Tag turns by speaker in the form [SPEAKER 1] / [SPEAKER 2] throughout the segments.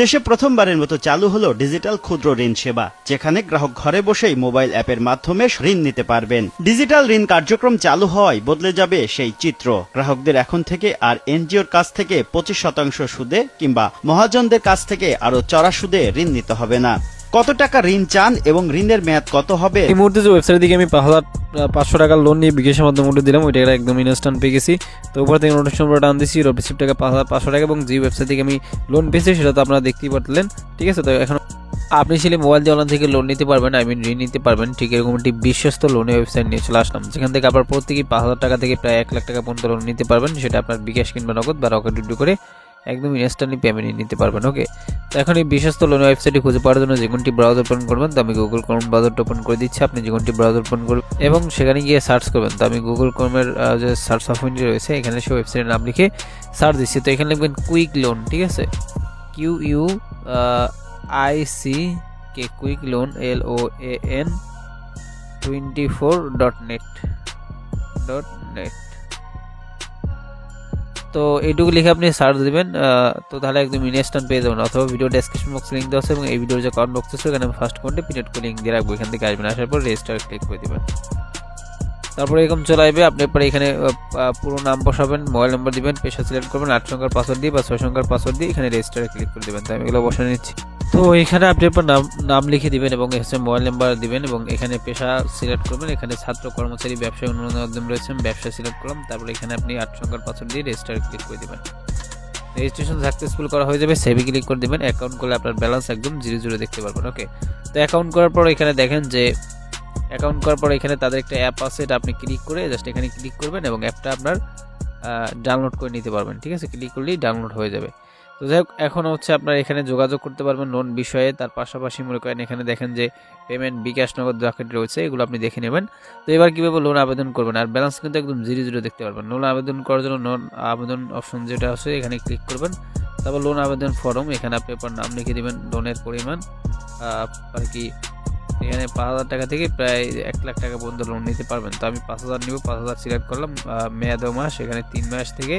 [SPEAKER 1] দেশে প্রথমবারের মতো চালু হলো ডিজিটাল ক্ষুদ্র ঋণ সেবা, যেখানে গ্রাহক ঘরে বসেই মোবাইল অ্যাপের মাধ্যমে ঋণ নিতে পারবেন। ডিজিটাল ঋণ কার্যক্রম চালু হওয়ায় বদলে যাবে সেই চিত্র। গ্রাহকদের এখন থেকে আর এনজিওর কাছ থেকে 25% সুদে কিংবা মহাজনদের কাছ থেকে আরো চড়া সুদে ঋণ নিতে হবে না। কত টাকা ঋণ চান এবং ঋণের মেয়াদ কত হবে?
[SPEAKER 2] এই মুহূর্তে যে ওয়েবসাইট থেকে আমি 5,500 টাকার লোন নিয়ে বিকাশের মাধ্যমে উঠে দিলাম, ওইটা একদম ইনস্ট্যান্ট পেয়ে গেছি। তো উপর থেকে নোটিশ নম্বর টান দিচ্ছি, রিসিপ্ট টাকা 5,500 টাকা, এবং যে ওয়েবসাইট থেকে আমি লোন পেয়েছি সেটা তো আপনারা দেখতেই পারলেন। ঠিক আছে, তো এখন আপনি ছেলে মোবাইল দিয়ে অনলাইন থেকে লোন নিতে পারবেন, ঋণ নিতে পারবেন। ঠিক এরকম একটি বিশ্বস্ত লোনের ওয়েবসাইট নিয়ে চলে আসলাম, যেখান থেকে আপনার প্রত্যেকেই 5,000 টাকা থেকে প্রায় 1 লাখ টাকা পর্যন্ত লোন নিতে পারবেন। সেটা আপনার বিকাশ কিংবা নগদ বা রকেট ডিডু করে একদম ইনস্ট্যান্টলি পেমেন্ট নিতে পারবেন। ওকে, তো এখন এই বিশ্বস্ত লোনের ওয়েবসাইটটি খুঁজে পাওয়ার জন্য যে কোনটি ব্রাউজার ওপেন করবেন, তো আমি গুগল ক্রোম ব্রাউজারটা ওপেন করে দিচ্ছি। আপনি যে কোনটি ব্রাউজার ওপেন করবেন এবং সেখানে গিয়ে সার্চ করবেন। তো আমি গুগল ক্রোমের যে সার্চ অপশনটি রয়েছে এখানে সেই ওয়েবসাইটের নাম লিখে সার্চ দিচ্ছি। তো এখানে লিখবেন কুইক লোন। ঠিক আছে, QUICK quick loan LOAN 24.net। তো এইটুকু লিখে আপনি সার্চ দিবেন, তো তাহলে একদম ইনস্ট্যান্ট পেয়ে যাবেন। অথবা ভিডিও ডেসক্রিপশন বক্সে লিঙ্ক দেওয়া আছে এবং এই ভিডিওর যে কমেন্ট বক্স আছে এখানে ফার্স্ট কমেন্টে পিনেট করে লিঙ্ক দিয়ে রাখবো। এখান থেকে আসবেন, আসার পর রেজিস্টার ক্লিক করে দিবেন। তারপরে এরকম চলে আসবে, আপনি পরে এখানে পুরো নাম বসাবেন, মোবাইল নম্বর দিবেন, পেশা সিলেক্ট করবেন, 8 সংখ্যার পাসওয়ার্ড দিয়ে বা 6 সংখ্যার পাসওয়ার্ড দিয়ে এখানে রেজিস্টারে ক্লিক করে দেবেন। তো আমি এগুলো বসে নিচ্ছি। তো এখানে আপনি আপনার নাম লিখে দিবেন এবং হচ্ছে মোবাইল নাম্বার দিবেন এবং এখানে পেশা সিলেক্ট করবেন। এখানে ছাত্র, কর্মচারী, ব্যবসায়ী, অন্যান্য মাধ্যম রয়েছে, ব্যবসা সিলেক্ট করলাম। তারপরে এখানে আপনি 8 সংখ্যার পাসওয়ার্ড দিয়ে রেজিস্টারে ক্লিক করে দিবেন। রেজিস্ট্রেশন সাকসেসফুল করা হয়ে যাবে, সেভে ক্লিক করে দিবেন। অ্যাকাউন্ট করলে আপনার ব্যালেন্স একদম 0 দেখতে পারবেন। ওকে, তো অ্যাকাউন্ট করার পর এখানে দেখেন যে অ্যাকাউন্ট করার পর এখানে তাদের একটা অ্যাপ আছে, এটা আপনি ক্লিক করে জাস্ট এখানে ক্লিক করবেন এবং অ্যাপটা আপনার ডাউনলোড করে নিতে পারবেন। ঠিক আছে, ক্লিক করলেই ডাউনলোড হয়ে যাবে। তো যাই হোক, এখন হচ্ছে আপনার এখানে যোগাযোগ করতে পারবেন লোন বিষয়ে। তার পাশাপাশি মনে করেন এখানে দেখেন যে পেমেন্ট, বিকাশ, নগদ, রকেট রয়েছে, এগুলো আপনি দেখে নেবেন। তো এবার কীভাবে লোন আবেদন করবেন, আর ব্যালেন্স কিন্তু একদম 0 দেখতে পারবেন। লোন আবেদন করার জন্য লোন আবেদন অপশন যেটা আছে এখানে ক্লিক করবেন। তারপর লোন আবেদন ফর্ম, এখানে আপনি আপনার নাম লিখে দেবেন, লোনের পরিমাণ আর কি এখানে 5,000 টাকা থেকে প্রায় 1 লাখ টাকা পর্যন্ত লোন নিতে পারবেন। তো আমি 5,000 নিব, 5,000 সিলেক্ট করলাম। মেয়াদ মাস, এখানে 3 মাস থেকে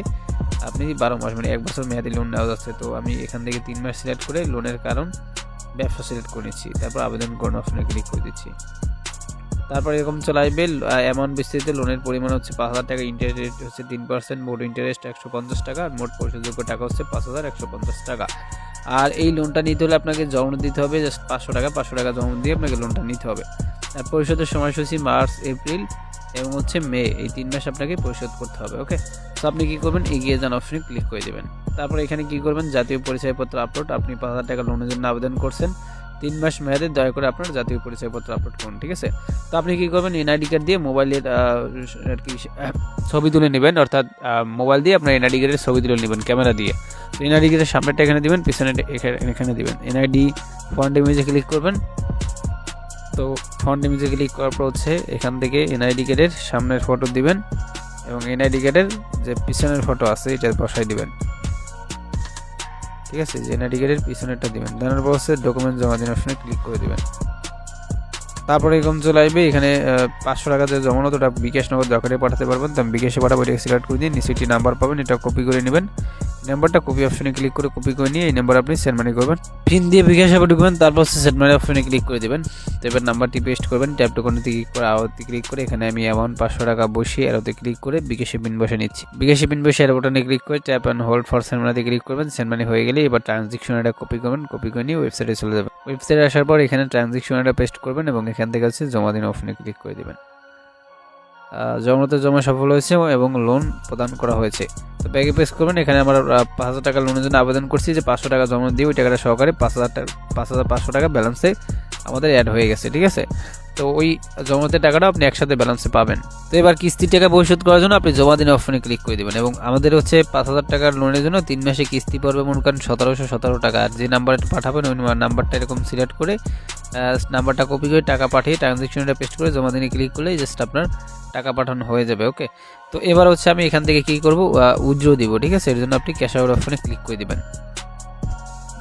[SPEAKER 2] আপনি 12 মাস, মানে 1 বছর মেয়াদি লোন নেওয়া যাচ্ছে। তো আমি এখান থেকে 3 মাস সিলেক্ট করে লোনের কারণ ব্যবসা সিলেক্ট করে নিচ্ছি। তারপর আবেদন করুন অপশনে ক্লিক করে দিচ্ছি। তারপর এরকম চলে আসবে অ্যামাউন্ট বিস্তৃত, লোনের পরিমাণ হচ্ছে 5,000 টাকা, ইন্টারেস্ট রেট হচ্ছে 3%, মোট ইন্টারেস্ট 150 টাকা, আর মোট পরিশোধযোগ্য টাকা হচ্ছে 5,150 টাকা। আর এই লোনটা নিতে হলে আপনাকে জমা দিতে হবে জাস্ট 500 টাকা জমা দিয়ে আপনাকে লোনটা নিতে হবে। আর পরিশোধের সময়সূচি মার্চ, এপ্রিল এবং হচ্ছে মে, এই 3 মাস আপনাকে পরিশোধ করতে হবে। ওকে, তো আপনি কী করবেন, এগিয়ে যান অপশনে ক্লিক করে দেবেন। তারপর এখানে কী করবেন, জাতীয় পরিচয়পত্র আপলোড। আপনি 5,000 টাকা লোনের জন্য আবেদন করছেন, 3 মাস মেয়াদে, দয়া করে আপনার জাতীয় পরিচয়পত্র আপলোড করুন। ঠিক আছে, তো আপনি কী করবেন, এনআইডি কার্ড দিয়ে মোবাইলের আর কি ছবি তুলে নেবেন, অর্থাৎ মোবাইল দিয়ে আপনার এনআইডি কার্ডের ছবি তুলে নেবেন ক্যামেরা দিয়ে। তো এনআইডি কার্ডের সামনেটা এখানে দিবেন, পিছনে এখানে দিবেন। এনআইডি ফন্ট ইমেজে ক্লিক করবেন। তো ফন্ট ইমেজে ক্লিক করার পর হচ্ছে এখান থেকে এনআইডি কার্ডের সামনের ফটো দিবেন এবং এনআইডি কার্ডের যে পিছনের ফটো আছে এটা বসাই দিবেন। ঠিক আছে, যে এনআইডি কার্ডের পিছনেরটা দিবেন। দেওয়ার পর হচ্ছে ডকুমেন্ট জমা দিন অপশনে ক্লিক করে দিবেন। তারপরে এরকম চলে আসবে, এখানে 500 টাকা যে জমানো, তো ওটা বিকাশ, নগদ, রকেটে পাঠাতে পারবেন। তো আমি বিকাশে পাঠাবো, এটাকে সিলেক্ট করে দিয়ে নিচে একটি নাম্বার পাবেন, এটা কপি করে নেবেন। নাম্বারটা কপি অপশনে ক্লিক করে কপি করে নিয়ে এই নাম্বার আপনি সেন্ড মানি করবেন, পিন দিয়ে বিকাশ অ্যাপে ঢুকবেন, তারপর সেন্ড মানি অপশনে ক্লিক করে দেবেন। তো এবার নাম্বারটি পেস্ট করবেন, ট্যাপ টোকনে ক্লিক করে আওয়াতে ক্লিক করে এখানে আমি অ্যামাউন্ট 500 টাকা বসিয়ে এরোতে ক্লিক করে বিকাশে পিন বসে নিচ্ছি। বিকাশে পিন বসে এর বাটনে ক্লিক করে tap and hold for send মানিতে ক্লিক করবেন। সেন্ড মানি হয়ে গেলে এবার ট্রানজ্যাকশন এটা কপি করবেন, কপি করে নিয়ে ওয়েবসাইটে চলে যাবেন। ওয়েবসাইটে আসার পর এখানে ট্রানজ্যাকশন এটা পেস্ট করবেন এবং এখান থেকে হচ্ছে জমা দিন অপশনে ক্লিক করে দেবেন। জমা সফল হয়েছে এবং লোন প্রদান করা হয়েছে। তো ব্যাগে পেস্ট করবেন। এখানে আমরা 5,000 টাকা লোনের জন্য আবেদন করছি, যে 500 টাকা জমা দিয়ে ওই টাকাটা সহকারে 5,500 টাকা ব্যালেন্সে আমাদের অ্যাড হয়ে গেছে। ঠিক আছে, তো ওই জমাতে টাকাটা আপনি একসাথে ব্যালেন্সে পাবেন। তো এবার কিস্তির টাকা পরিশোধ করার জন্য আপনি জমা দিন অপশনে ক্লিক করে দেবেন এবং আমাদের হচ্ছে 5,000 টাকার লোনের জন্য 3 মাসে কিস্তি পড়বে মনে করেন 1,717 টাকা। আর যে নাম্বারটা পাঠাবেন ওই নাম্বারটা এরকম সিলেক্ট করে নাম্বারটা কপি করে টাকা পাঠিয়ে ট্রানজ্যাকশনটা পেস্ট করে জমা দিনে ক্লিক করলে জাস্ট আপনার টাকা পাঠানো হয়ে যাবে। ওকে, তো এবার হচ্ছে আমি এখান থেকে কী করবো, উইথড্র দিব। ঠিক আছে, এর জন্য আপনি ক্যাশ আউট অপশনে ক্লিক করে দেবেন।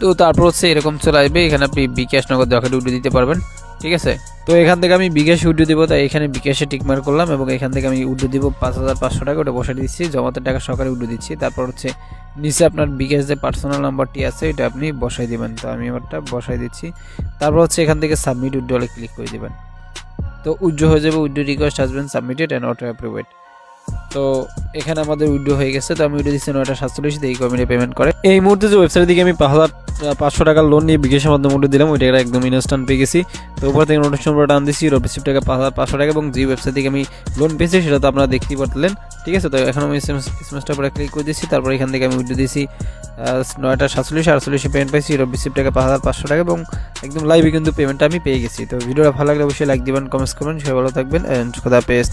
[SPEAKER 2] তো তারপর হচ্ছে এরকম চলে আসবে, এখানে আপনি বিকাশ, নগদ, রকেট উঠে দিতে পারবেন। ঠিক আছে, তো এখান থেকে আমি বিকাশে উইড্রো দিব, তাই এখানে বিকাশে টিকমার করলাম এবং এখান থেকে আমি উইড্রো দিব 5,500 টাকা, ওটা বসাই দিচ্ছি, জমাতে টাকা সহকারে উইড্রো দিচ্ছি। তারপর হচ্ছে নিচে আপনার বিকাশ যে পার্সোনাল নাম্বারটি আছে এটা আপনি বসাই দিবেন, তো আমি আমারটা বসাই দিচ্ছি। তারপর হচ্ছে এখান থেকে সাবমিট উইড্রোলে ক্লিক করে দিবেন, তো উইড্রো হয়ে যাবে। Withdraw request has been submitted and auto approved. তো এখানে আমাদের উইড্রো হয়ে গেছে, তো আমি উইড্রো দিচ্ছি 9:47 দিয়ে এই কমিটি পেমেন্ট করে। এই মুহূর্তে যে ওয়েবসাইট থেকে আমি 5,500 টাকা লোন নিয়ে বিকাশের মাধ্যমে উইড্রো দিলাম, ওইটা একদম ইনস্ট্যান্ট পেয়ে গেছি। তো উপর থেকে নোটিফিকেশন পুরো টান দিচ্ছি, রিসিভ টাকা 5,500 টাকা, এবং যে ওয়েবসাইট থেকে আমি লোন পেয়েছি সেটা তো আপনারা দেখতেই পারলেন। ঠিক আছে, তো এখন আমি এসএমএসটার উপরে ক্লিক করে দিচ্ছি। তারপর এখান থেকে আমি উইড্রো দিয়েছি 9:47 পেমেন্ট পাইছি, রিসিভ টাকা 5,500 টাকা, এবং একদম লাইভে কিন্তু পেমেন্টটা আমি পেয়ে গেছি। তো ভিডিওটা ভালো লাগলে অবশ্যই লাইক দিবেন, কমেন্টস করবেন, সবাই ভালো থাকবেন, খোদা হাফেজ।